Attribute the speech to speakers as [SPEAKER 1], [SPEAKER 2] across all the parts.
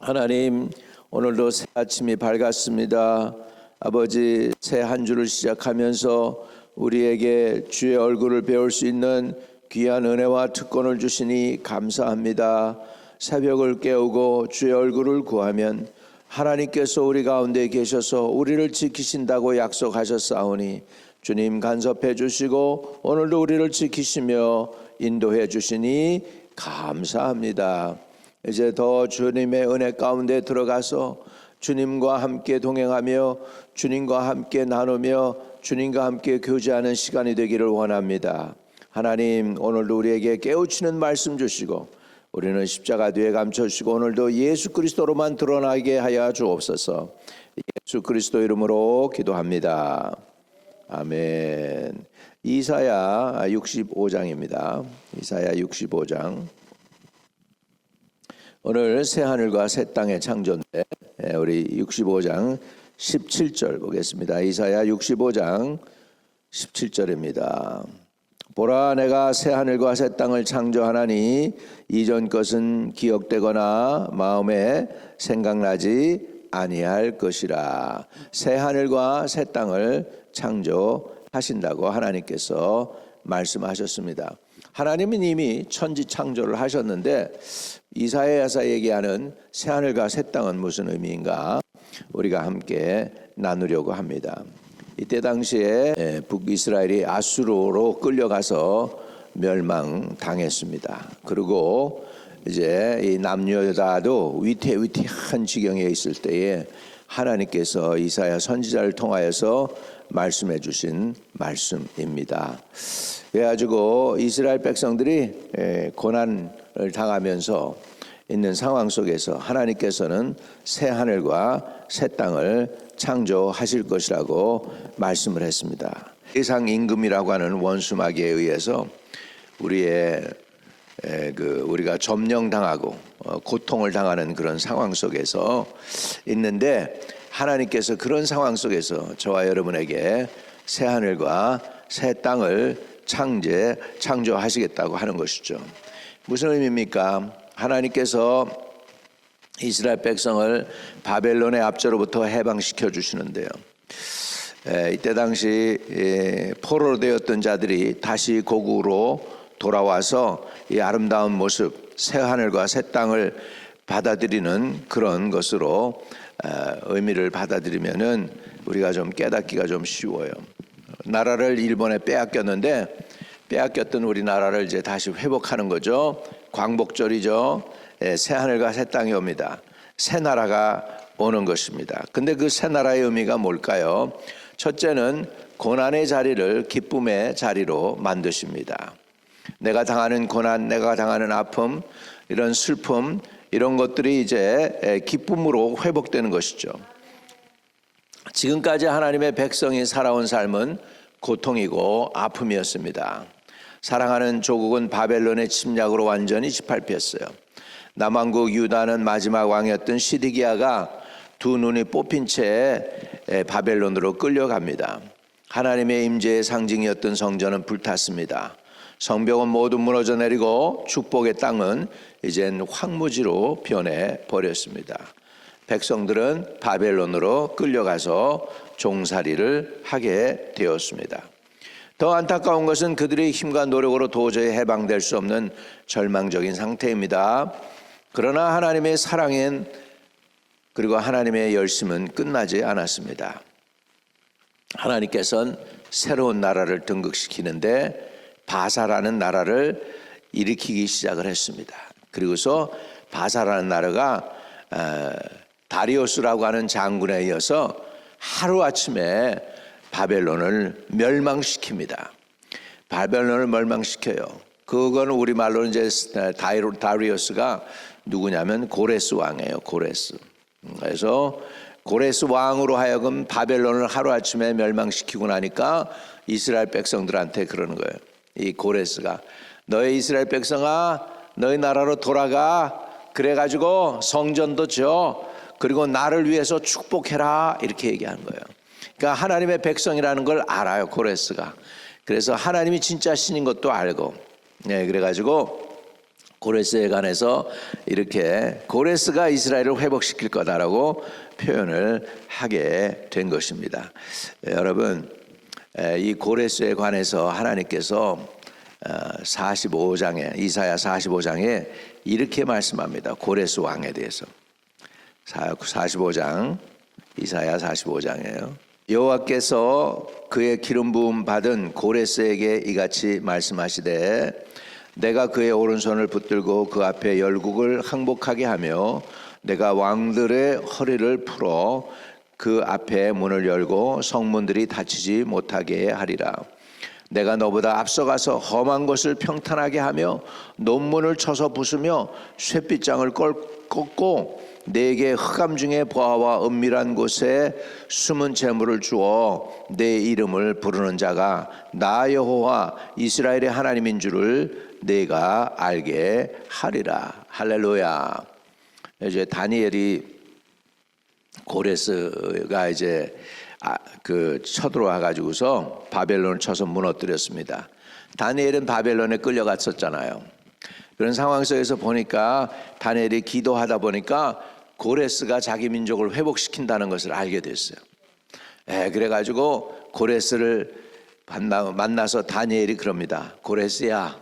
[SPEAKER 1] 하나님, 오늘도 새 아침이 밝았습니다. 아버지, 새 한 주를 시작하면서 우리에게 주의 얼굴을 배울 수 있는 귀한 은혜와 특권을 주시니 감사합니다. 새벽을 깨우고 주의 얼굴을 구하면 하나님께서 우리 가운데 계셔서 우리를 지키신다고 약속하셨사오니 주님 간섭해 주시고 오늘도 우리를 지키시며 인도해 주시니 감사합니다. 이제 더 주님의 은혜 가운데 들어가서 주님과 함께 동행하며 주님과 함께 나누며 주님과 함께 교제하는 시간이 되기를 원합니다. 하나님, 오늘도 우리에게 깨우치는 말씀 주시고 우리는 십자가 뒤에 감춰주시고 오늘도 예수 그리스도로만 드러나게 하여 주옵소서. 예수 그리스도 이름으로 기도합니다. 아멘. 이사야 65장입니다. 이사야 65장. 오늘 새 하늘과 새 땅의 창조인데 우리 65장 17절 보겠습니다. 이사야 65장 17절입니다. 보라, 내가 새 하늘과 새 땅을 창조하나니 이전 것은 기억되거나 마음에 생각나지 아니할 것이라. 새 하늘과 새 땅을 창조하신다고 하나님께서 말씀하셨습니다. 하나님은 이미 천지 창조를 하셨는데 이사야서 얘기하는 새 하늘과 새 땅은 무슨 의미인가 우리가 함께 나누려고 합니다. 이때 당시에 북이스라엘이 아수르로 끌려가서 멸망당했습니다. 그리고 이제 이 남유다도 위태위태한 지경에 있을 때에 하나님께서 이사야 선지자를 통하여서 말씀해 주신 말씀입니다. 그래가지고 이스라엘 백성들이 고난을 당하면서 있는 상황 속에서 하나님께서는 새 하늘과 새 땅을 창조하실 것이라고 말씀을 했습니다. 세상 임금이라고 하는 원수마귀에 의해서 우리가 점령당하고 고통을 당하는 그런 상황 속에서 있는데 하나님께서 그런 상황 속에서 저와 여러분에게 새 하늘과 새 땅을 창조하시겠다고 하는 것이죠. 무슨 의미입니까? 하나님께서 이스라엘 백성을 바벨론의 압제로부터 해방시켜 주시는데요. 이때 당시 포로로 되었던 자들이 다시 고국으로 돌아와서 이 아름다운 모습, 새 하늘과 새 땅을 받아들이는 그런 것으로 의미를 받아들이면은 우리가 좀 깨닫기가 좀 쉬워요. 나라를 일본에 빼앗겼던 우리 나라를 이제 다시 회복하는 거죠. 광복절이죠. 새 하늘과 새 땅이 옵니다. 새 나라가 오는 것입니다. 근데 그 새 나라의 의미가 뭘까요? 첫째는 고난의 자리를 기쁨의 자리로 만드십니다. 내가 당하는 고난, 내가 당하는 아픔, 이런 슬픔, 이런 것들이 이제 기쁨으로 회복되는 것이죠. 지금까지 하나님의 백성이 살아온 삶은 고통이고 아픔이었습니다. 사랑하는 조국은 바벨론의 침략으로 완전히 짓밟혔어요. 남왕국 유다는 마지막 왕이었던 시드기야가 두 눈이 뽑힌 채 바벨론으로 끌려갑니다. 하나님의 임재의 상징이었던 성전은 불탔습니다. 성벽은 모두 무너져 내리고 축복의 땅은 이젠 황무지로 변해 버렸습니다. 백성들은 바벨론으로 끌려가서 종살이를 하게 되었습니다. 더 안타까운 것은 그들의 힘과 노력으로 도저히 해방될 수 없는 절망적인 상태입니다. 그러나 하나님의 사랑엔 그리고 하나님의 열심은 끝나지 않았습니다. 하나님께서는 새로운 나라를 등극시키는데 바사라는 나라를 일으키기 시작을 했습니다. 그리고서 바사라는 나라가 다리우스라고 하는 장군에 이어서 하루아침에 바벨론을 멸망시킵니다. 바벨론을 멸망시켜요. 그거는 우리말로는 이제 다리우스가 누구냐면 고레스 왕이에요. 고레스. 그래서 고레스 왕으로 하여금 바벨론을 하루아침에 멸망시키고 나니까 이스라엘 백성들한테 그러는 거예요. 이 고레스가 너희 이스라엘 백성아, 너희 나라로 돌아가. 그래가지고 성전도 지어. 그리고 나를 위해서 축복해라. 이렇게 얘기하는 거예요. 그러니까 하나님의 백성이라는 걸 알아요, 고레스가. 그래서 하나님이 진짜 신인 것도 알고, 그래가지고 고레스에 관해서 이렇게 고레스가 이스라엘을 회복시킬 거다라고 표현을 하게 된 것입니다. 여러분, 이 고레스에 관해서 하나님께서 45장에 이사야 45장에 이렇게 말씀합니다. 고레스 왕에 대해서 45장 이사야 45장이에요. 여호와께서 그의 기름 부음 받은 고레스에게 이같이 말씀하시되 내가 그의 오른손을 붙들고 그 앞에 열국을 항복하게 하며 내가 왕들의 허리를 풀어 그 앞에 문을 열고 성문들이 닫히지 못하게 하리라. 내가 너보다 앞서가서 험한 것을 평탄하게 하며 논문을 쳐서 부수며 쇠빗장을 꺾고 내게 흑암 중에 보아와 은밀한 곳에 숨은 재물을 주어 내 이름을 부르는 자가 나 여호와 이스라엘의 하나님인 줄을 내가 알게 하리라. 할렐루야. 이제 다니엘이 고레스가 이제 쳐들어와 가지고서 바벨론을 쳐서 무너뜨렸습니다. 다니엘은 바벨론에 끌려갔었잖아요. 그런 상황 속에서 보니까 다니엘이 기도하다 보니까 고레스가 자기 민족을 회복시킨다는 것을 알게 됐어요. 그래가지고 고레스를 만나서 다니엘이 그럽니다. 고레스야,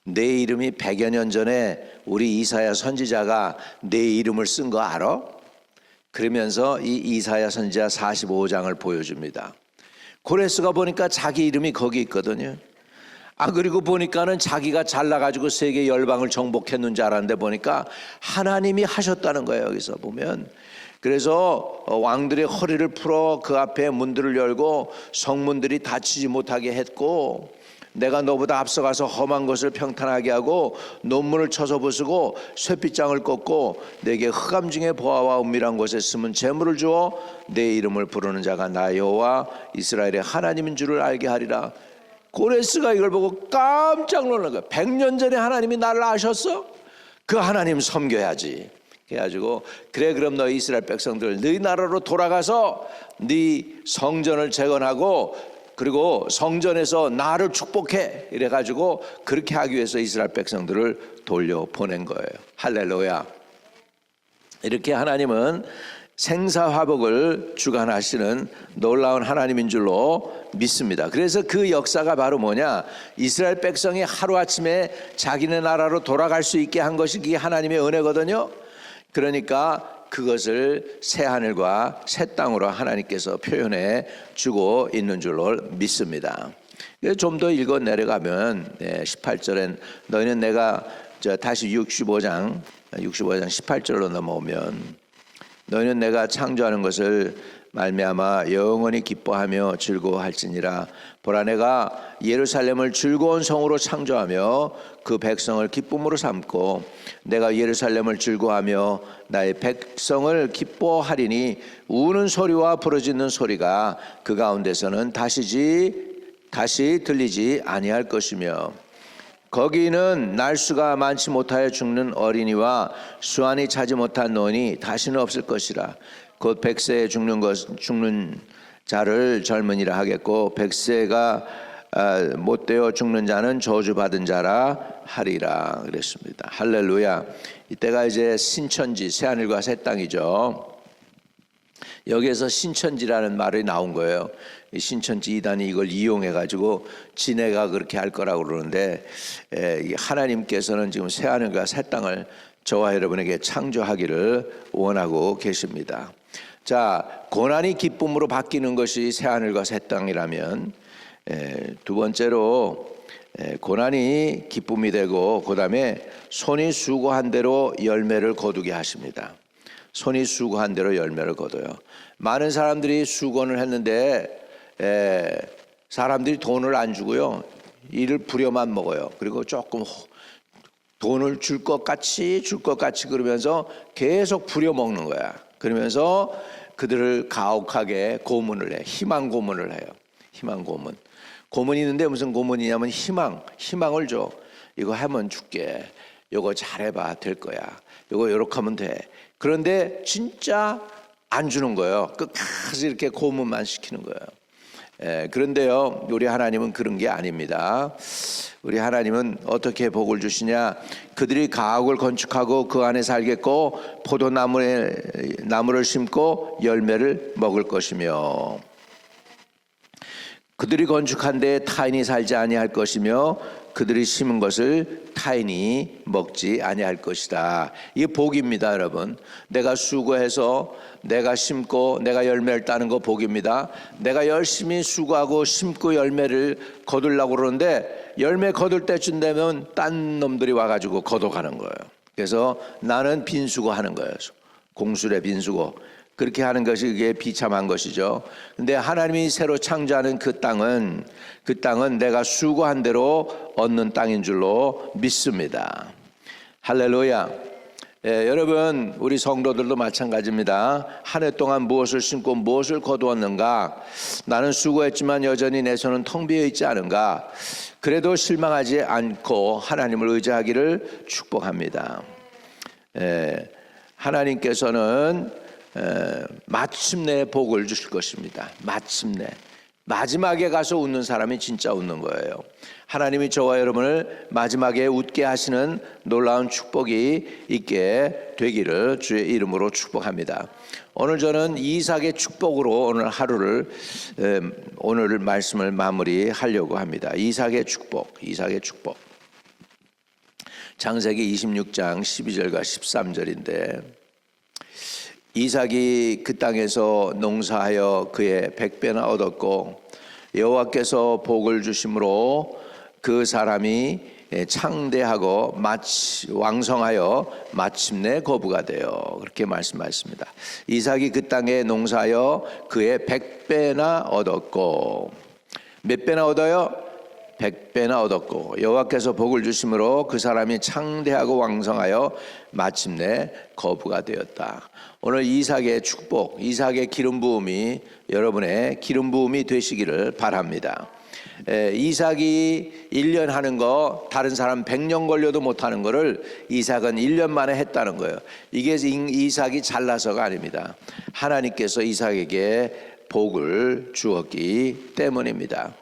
[SPEAKER 1] 내 이름이 100여 년 전에 우리 이사야 선지자가 내 이름을 쓴 거 알아? 그러면서 이 이사야 선지자 45장을 보여줍니다. 고레스가 보니까 자기 이름이 거기 있거든요. 그리고 보니까는 자기가 잘나가지고 세계 열방을 정복했는 줄 알았는데 보니까 하나님이 하셨다는 거예요. 여기서 보면. 그래서 왕들의 허리를 풀어 그 앞에 문들을 열고 성문들이 닫히지 못하게 했고, 내가 너보다 앞서가서 험한 것을 평탄하게 하고 논문을 쳐서 부수고 쇠빗장을 꺾고 내게 흑암 중에 보아와 은밀한 곳에 숨은 재물을 주어 내 이름을 부르는 자가 나 여호와 이스라엘의 하나님인 줄을 알게 하리라. 고레스가 이걸 보고 깜짝 놀란 거야. 100년 전에 하나님이 나를 아셨어? 그 하나님 섬겨야지. 그래가지고 그래, 그럼 너 이스라엘 백성들 너희 나라로 돌아가서 네 성전을 재건하고 그리고 성전에서 나를 축복해. 이래가지고 그렇게 하기 위해서 이스라엘 백성들을 돌려보낸 거예요. 할렐루야. 이렇게 하나님은 생사화복을 주관하시는 놀라운 하나님인 줄로 믿습니다. 그래서 그 역사가 바로 뭐냐, 이스라엘 백성이 하루아침에 자기네 나라로 돌아갈 수 있게 한 것이 그게 하나님의 은혜거든요. 그러니까 그것을 새하늘과 새 땅으로 하나님께서 표현해 주고 있는 줄로 믿습니다. 좀 더 읽어 내려가면 18절엔 너희는 내가 다시 65장 18절로 넘어오면 너희는 내가 창조하는 것을 말미암아 영원히 기뻐하며 즐거워할지니라. 보라, 내가 예루살렘을 즐거운 성으로 창조하며 그 백성을 기쁨으로 삼고 내가 예루살렘을 즐거워하며 나의 백성을 기뻐하리니 우는 소리와 부르짖는 소리가 그 가운데서는 다시 들리지 아니할 것이며 거기는 날수가 많지 못하여 죽는 어린이와 수완이 차지 못한 노인이 다시는 없을 것이라. 곧 100세에 죽는 자를 젊은이라 하겠고 100세가 못되어 죽는 자는 저주받은 자라 하리라 그랬습니다. 할렐루야. 이때가 이제 신천지, 새하늘과 새 땅이죠. 여기에서 신천지라는 말이 나온 거예요. 이 신천지 이단이 이걸 이용해 가지고 지네가 그렇게 할 거라고 그러는데, 하나님께서는 지금 새하늘과 새 땅을 저와 여러분에게 창조하기를 원하고 계십니다. 자, 고난이 기쁨으로 바뀌는 것이 새하늘과 새 땅이라면, 두 번째로 고난이 기쁨이 되고 그 다음에 손이 수고한 대로 열매를 거두게 하십니다. 손이 수고한 대로 열매를 거둬요. 많은 사람들이 수고를 했는데 사람들이 돈을 안 주고요, 이를 부려만 먹어요. 그리고 조금 돈을 줄 것 같이 그러면서 계속 부려먹는 거야. 그러면서 그들을 가혹하게 고문을 해. 희망 고문을 해요. 희망 고문. 고문이 있는데 무슨 고문이냐면 희망을 줘. 이거 하면 줄게. 이거 잘해봐, 될 거야. 이거 요렇게 하면 돼. 그런데 진짜 안 주는 거예요. 끝까지 이렇게 고문만 시키는 거예요. 그런데요, 우리 하나님은 그런 게 아닙니다. 우리 하나님은 어떻게 복을 주시냐? 그들이 가옥을 건축하고 그 안에 살겠고 나무를 심고 열매를 먹을 것이며, 그들이 건축한 데에 타인이 살지 아니할 것이며 그들이 심은 것을 타인이 먹지 아니할 것이다. 이게 복입니다, 여러분. 내가 수고해서 내가 심고 내가 열매를 따는 거 복입니다. 내가 열심히 수고하고 심고 열매를 거두려고 그러는데 열매 거둘 때쯤 되면 딴 놈들이 와가지고 거둬가는 거예요. 그래서 나는 빈수고 하는 거예요. 공술의 빈수고. 그렇게 하는 것이 이게 비참한 것이죠. 근데 하나님이 새로 창조하는 그 땅은 내가 수고한 대로 얻는 땅인 줄로 믿습니다. 할렐루야. 여러분, 우리 성도들도 마찬가지입니다. 한 해 동안 무엇을 심고 무엇을 거두었는가? 나는 수고했지만 여전히 내 손은 텅 비어 있지 않은가? 그래도 실망하지 않고 하나님을 의지하기를 축복합니다. 하나님께서는 마침내 복을 주실 것입니다. 마침내. 마지막에 가서 웃는 사람이 진짜 웃는 거예요. 하나님이 저와 여러분을 마지막에 웃게 하시는 놀라운 축복이 있게 되기를 주의 이름으로 축복합니다. 오늘 저는 이삭의 축복으로 오늘 말씀을 마무리하려고 합니다. 이삭의 축복. 창세기 26장 12절과 13절인데, 이삭이 그 땅에서 농사하여 그의 100배나 얻었고 여호와께서 복을 주심으로 그 사람이 창대하고 왕성하여 마침내 거부가 되어, 그렇게 말씀하십니다. 이삭이 그 땅에 농사하여 그의 100배나 얻었고, 몇 배나 얻어요? 100배나 얻었고 여호와께서 복을 주심으로 그 사람이 창대하고 왕성하여 마침내 거부가 되었다. 오늘 이삭의 축복, 이삭의 기름 부음이 여러분의 기름 부음이 되시기를 바랍니다. 이삭이 1년 하는 거 다른 사람 100년 걸려도 못하는 거를 이삭은 1년 만에 했다는 거예요. 이게 이삭이 잘나서가 아닙니다. 하나님께서 이삭에게 복을 주었기 때문입니다.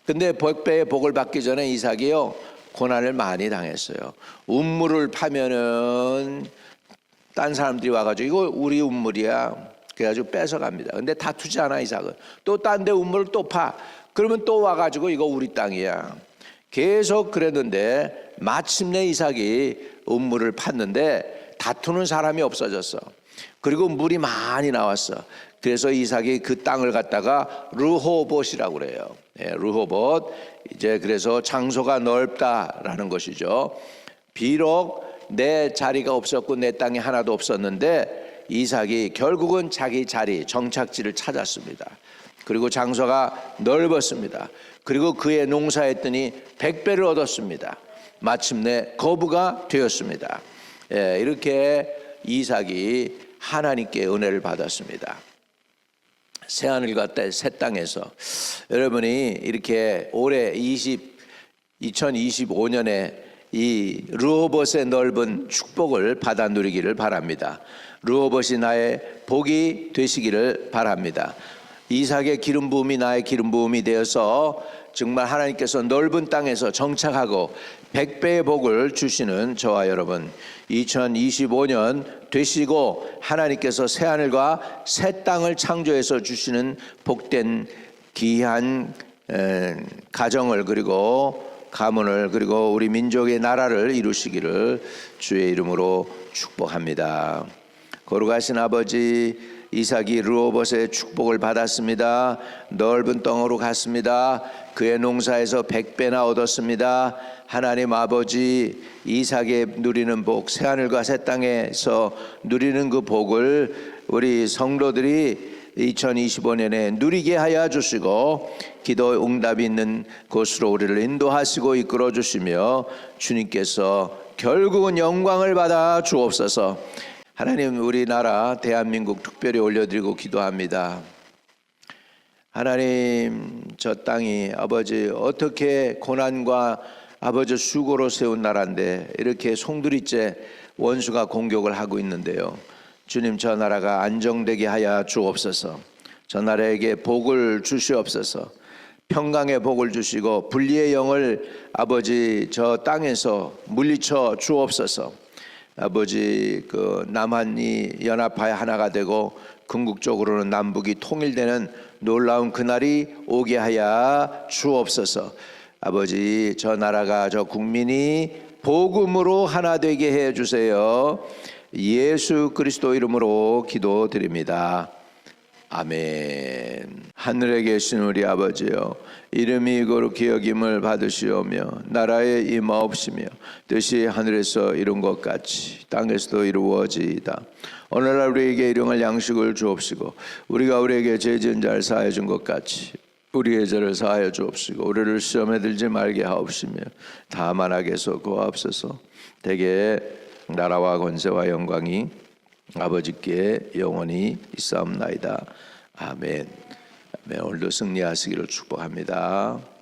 [SPEAKER 1] 근데 100배의 복을 받기 전에 이삭이요, 고난을 많이 당했어요. 운물을 파면은 딴 사람들이 와가지고 이거 우리 운물이야, 그래가지고 뺏어갑니다. 근데 다투지 않아, 이삭은. 또 딴 데 운물을 또 파, 그러면 또 와가지고 이거 우리 땅이야. 계속 그랬는데 마침내 이삭이 운물을 팠는데 다투는 사람이 없어졌어. 그리고 물이 많이 나왔어. 그래서 이삭이 그 땅을 갖다가 르호봇이라고 그래요. 르호봇. 이제 그래서 장소가 넓다라는 것이죠. 비록 내 자리가 없었고 내 땅이 하나도 없었는데 이삭이 결국은 자기 자리, 정착지를 찾았습니다. 그리고 장소가 넓었습니다. 그리고 그의 농사했더니 100배를 얻었습니다. 마침내 거부가 되었습니다. 이렇게 이삭이 하나님께 은혜를 받았습니다. 새하늘과 새 땅에서 여러분이 이렇게 올해 2025년에 이 르호봇의 넓은 축복을 받아 누리기를 바랍니다. 르호봇이 나의 복이 되시기를 바랍니다. 이삭의 기름 부음이 나의 기름 부음이 되어서 정말 하나님께서 넓은 땅에서 정착하고 100배의 복을 주시는 저와 여러분 2025년 되시고 하나님께서 새하늘과 새 땅을 창조해서 주시는 복된 귀한 가정을 그리고 가문을 그리고 우리 민족의 나라를 이루시기를 주의 이름으로 축복합니다. 거룩하신 아버지, 이삭이 르호봇의 축복을 받았습니다. 넓은 땅으로 갔습니다. 그의 농사에서 100배나 얻었습니다. 하나님 아버지, 이삭의 누리는 복, 새하늘과 새 땅에서 누리는 그 복을 우리 성도들이 2025년에 누리게 하여 주시고 기도 응답이 있는 곳으로 우리를 인도하시고 이끌어 주시며 주님께서 결국은 영광을 받아 주옵소서. 하나님, 우리나라 대한민국 특별히 올려드리고 기도합니다. 하나님, 저 땅이 아버지 어떻게 고난과 아버지 수고로 세운 나라인데 이렇게 송두리째 원수가 공격을 하고 있는데요. 주님, 저 나라가 안정되게 하여 주옵소서. 저 나라에게 복을 주시옵소서. 평강의 복을 주시고 분리의 영을 아버지 저 땅에서 물리쳐 주옵소서. 아버지 그 남한이 연합하여 하나가 되고 궁극적으로는 남북이 통일되는 놀라운 그날이 오게 하여 주옵소서. 아버지 저 나라가 저 국민이 복음으로 하나 되게 해 주세요. 예수 그리스도 이름으로 기도드립니다. 아멘. 하늘에 계신 우리 아버지여, 이름이 거룩히 여김을 받으시오며 나라의 임하옵시며 뜻이 하늘에서 이룬 것 같이 땅에서도 이루어지이다. 오늘날 우리에게 일용할 양식을 주옵시고 우리가 우리에게 죄 지은 자를 사하여 준 것 같이 우리의 죄를 사하여 주옵시고 우리를 시험에 들지 말게 하옵시며 다만 악에서 구하옵소서. 대개 나라와 권세와 영광이 아버지께 영원히 있사옵나이다. 아멘. 오늘도 승리하시기를 축복합니다.